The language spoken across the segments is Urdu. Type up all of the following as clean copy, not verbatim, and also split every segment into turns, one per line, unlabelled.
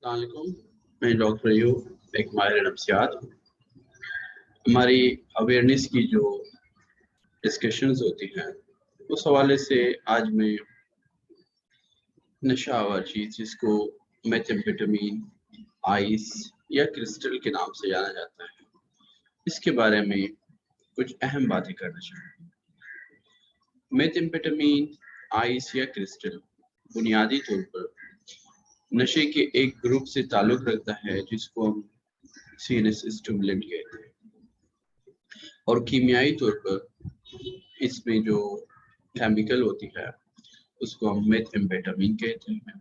السلام علیکم، میں ڈاکٹر ایوب ایک ماہر نفسیات ہوں۔ ہماری اویئرنیس کی جو ڈسکشنز ہوتی ہیں اس حوالے سے آج میں نشہ آور چیز جس کو میتھمفیٹامین، آئس یا کرسٹل کے نام سے جانا جاتا ہے، اس کے بارے میں کچھ اہم باتیں کرنا چاہوں گا۔ میتھمفیٹامین، آئس یا کرسٹل بنیادی طور پر نشے کے ایک گروپ سے تعلق رکھتا ہے جس کو ہم سینس اسٹیمولنٹ کہتے ہیں، اور کیمیائی طور پر اس میں جو کیمیکل ہوتی ہے اس کو ہم میتھمفیٹامین کہتے ہیں۔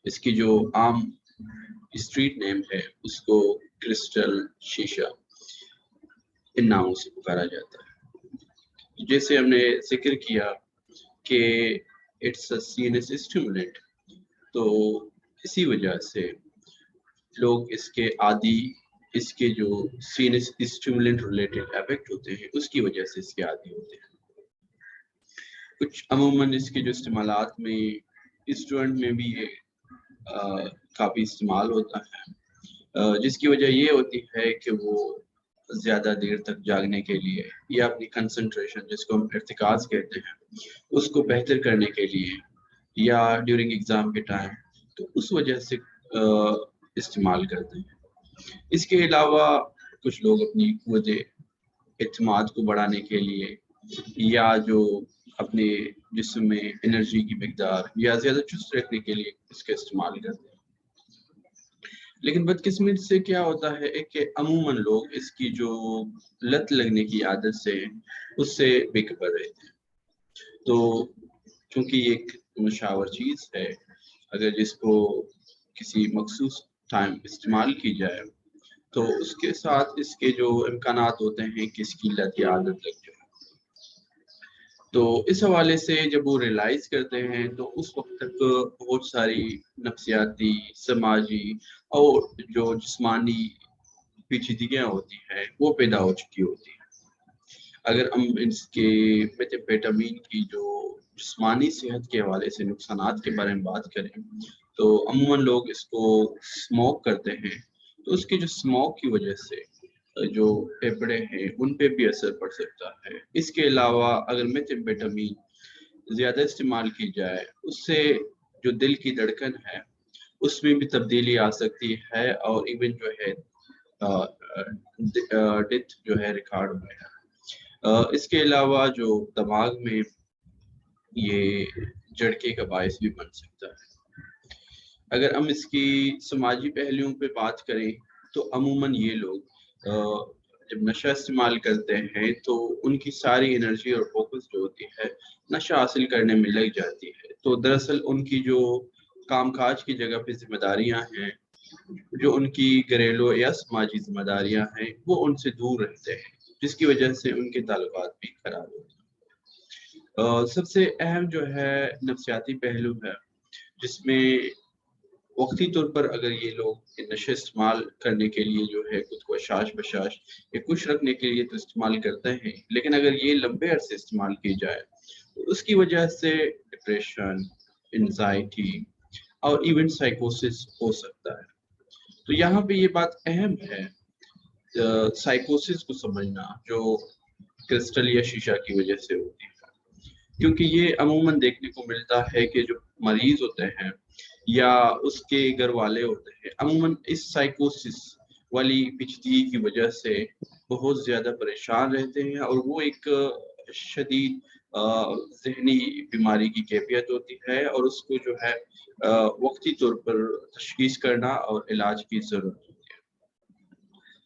اس کی جو عام اسٹریٹ نیم ہے اس کو کرسٹل، شیشہ ان ناموں سے پکارا جاتا ہے۔ جیسے ہم نے ذکر کیا کہ اٹس اے سینس اسٹیمولنٹ، تو اسی وجہ سے لوگ اس کے عادی، اس کے جو سینس اسٹیمولنٹ ریلیٹڈ ایفیکٹ ہوتے ہیں اس کی وجہ سے اس کے عادی ہوتے ہیں۔ کچھ عموماً اس کے جو استعمالات میں اسٹوڈنٹ میں بھی یہ کافی استعمال ہوتا ہے، جس کی وجہ یہ ہوتی ہے کہ وہ زیادہ دیر تک جاگنے کے لیے یا اپنی کنسنٹریشن جس کو ہم ارتکاز کہتے ہیں اس کو بہتر کرنے کے لیے یا ڈیورنگ ایگزام کے ٹائم، تو اس وجہ سے استعمال کرتے ہیں۔ اس کے علاوہ کچھ لوگ اپنی قوت اعتماد کو بڑھانے کے لیے یا جو اپنے جسم میں انرجی کی مقدار یا زیادہ چست رکھنے کے لیے اس کا استعمال کرتے ہیں۔ لیکن بدقسمتی سے کیا ہوتا ہے کہ عموماً لوگ اس کی جو لت لگنے کی عادت سے اس سے بے خبر رہتے ہیں۔ تو چونکہ یہ ایک نشاور چیز ہے، اگر جس کو کسی مخصوص ٹائم استعمال کی جائے تو اس کے ساتھ اس کے جو امکانات ہوتے ہیں کہ اس کی لت یا عادت لگ جائے۔ تو اس حوالے سے جب وہ ریلائز کرتے ہیں تو اس وقت تک بہت ساری نفسیاتی، سماجی اور جو جسمانی پیچیدگیاں ہوتی ہیں وہ پیدا ہو چکی ہوتی ہیں۔ اگر ہم اس کے میتھمفیٹامین کی جو جسمانی صحت کے حوالے سے نقصانات کے بارے میں بات کریں تو عموماً لوگ اس کو اسموک کرتے ہیں، تو اس کی جو اسموک کی وجہ سے جو پھیپھڑے ہیں ان پہ بھی اثر پڑ سکتا ہے۔ اس کے علاوہ اگر میتھمفیٹامین زیادہ استعمال کی جائے اس سے جو دل کی دھڑکن ہے اس میں بھی تبدیلی آ سکتی ہے، اور ایون جو ہے ڈیتھ جو ہے ریکارڈ ہوئے ہے۔ اس کے علاوہ جو دماغ میں یہ جھڑکے کا باعث بھی بن سکتا ہے۔ اگر ہم اس کی سماجی پہلوؤں پہ بات کریں تو عموماً یہ لوگ جب نشہ استعمال کرتے ہیں تو ان کی ساری انرجی اور فوکس جو ہوتی ہے نشہ حاصل کرنے میں لگ جاتی ہے، تو دراصل ان کی جو کام کاج کی جگہ پہ ذمہ داریاں ہیں، جو ان کی گھریلو یا سماجی ذمہ داریاں ہیں وہ ان سے دور رہتے ہیں، جس کی وجہ سے ان کے تعلقات بھی خراب ہوتے ہیں۔ سب سے اہم جو ہے نفسیاتی پہلو ہے جس میں وقتی طور پر اگر یہ لوگ نشے استعمال کرنے کے لیے جو ہے خود کو اشاش بشاش یا خوش رکھنے کے لیے تو استعمال کرتے ہیں، لیکن اگر یہ لمبے عرصے استعمال کی جائے تو اس کی وجہ سے ڈپریشن، انزائٹی اور ایون سائیکوسس ہو سکتا ہے۔ تو یہاں پہ یہ بات اہم ہے سائیکوسس کو سمجھنا جو کرسٹل یا شیشہ کی وجہ سے ہوتی ہے، کیونکہ یہ عموماً دیکھنے کو ملتا ہے کہ جو مریض ہوتے ہیں یا اس کے گھر والے ہوتے ہیں عموماً اس سائیکوسس والی پیچیدگی کی وجہ سے بہت زیادہ پریشان رہتے ہیں، اور وہ ایک شدید ذہنی بیماری کی کیفیت ہوتی ہے، اور اس کو جو ہے وقتی طور پر تشخیص کرنا اور علاج کی ضرورت ہوتی ہے۔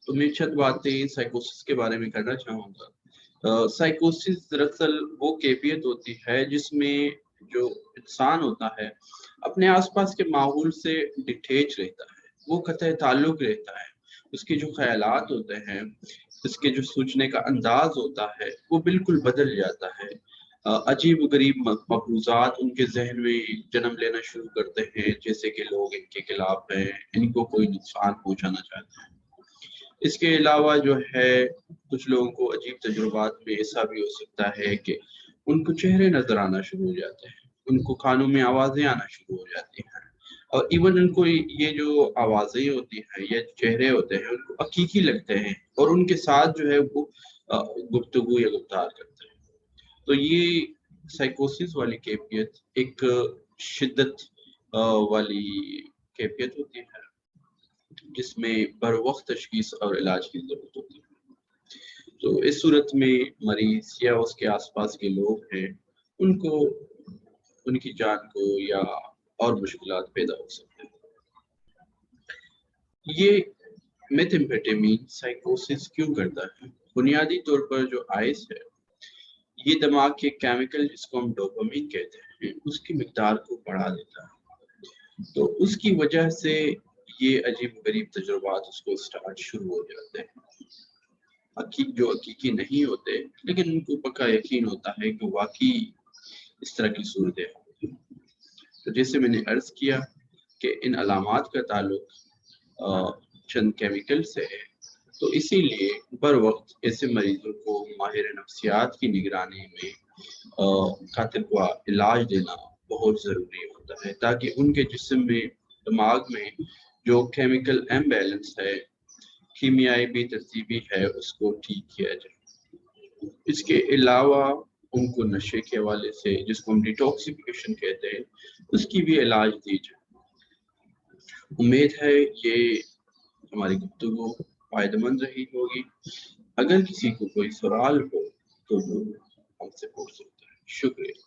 تو میں چند باتیں سائیکوسس کے بارے میں کرنا چاہوں گا۔ سائیکوسس دراصل وہ کیفیت ہوتی ہے جس میں جو انسان ہوتا ہے اپنے آس پاس کے ماحول سے ڈٹیچ رہتا ہے، وہ قطع تعلق رہتا ہے، اس کے جو خیالات ہوتے ہیں، اس کے جو سوچنے کا انداز ہوتا ہے وہ بالکل بدل جاتا ہے۔ عجیب و غریب مفروضات ان کے ذہن میں جنم لینا شروع کرتے ہیں، جیسے کہ لوگ ان کے خلاف ہیں، ان کو کوئی نقصان پہنچانا چاہتے ہیں۔ اس کے علاوہ جو ہے کچھ لوگوں کو عجیب تجربات میں ایسا بھی ہو سکتا ہے کہ ان کو چہرے نظر آنا شروع ہو جاتے ہیں، ان کو کانوں میں آوازیں آنا شروع ہو جاتی ہیں، اور ایون ان کو یہ جو آوازیں ہوتی ہیں یا چہرے ہوتے ہیں ان کو حقیقی لگتے ہیں اور ان کے ساتھ جو ہے وہ گفتگو یا گفتار کرتے ہیں. تو یہ سائیکوسس والی کیفیت ایک شدت والی کیفیت ہوتی ہے جس میں بر وقت تشخیص اور علاج کی ضرورت ہوتی ہے. تو اس صورت میں مریض یا اس کے آس پاس کے لوگ ہیں ان کو ان کی جان کو یا اور مشکلات پیدا ہو سکتے ہیں. یہ میتھمفیٹامین سائیکوسس کیوں کرتا ہے؟ بنیادی طور پر جو آئس ہے یہ دماغ کے کیمیکل جس کو ہم ڈوپامین کہتے ہیں اس کی مقدار کو بڑھا دیتا ہے. تو اس کی وجہ سے یہ عجیب غریب تجربات اس کو سٹارٹ شروع ہو جاتے ہیں جو حقیقی نہیں ہوتے لیکن ان کو پکا یقین ہوتا ہے کہ واقعی اس طرح کی صورتیں ہوتی ہیں. تو جیسے میں نے عرض کیا کہ ان علامات کا تعلق چند کیمیکل سے ہے تو اسی لیے بر وقت ایسے مریضوں کو ماہر نفسیات کی نگرانی میں خاطر خواہ علاج دینا بہت ضروری ہوتا ہے تاکہ ان کے جسم میں دماغ میں جو کیمیکل امبیلنس ہے کیمیائی بھی ترتیبی ہے اس کو ٹھیک کیا جائے. اس کے علاوہ ان کو نشے کے حوالے سے جس کو ہم ڈیٹاکسیفیکیشن کہتے ہیں اس کی بھی علاج دی جائے. امید ہے یہ ہماری گفتگو فائدہ مند رہی ہوگی. اگر کسی کو کوئی سوال ہو تو وہ ہم سے پوچھ سکتا ہے. شکریہ.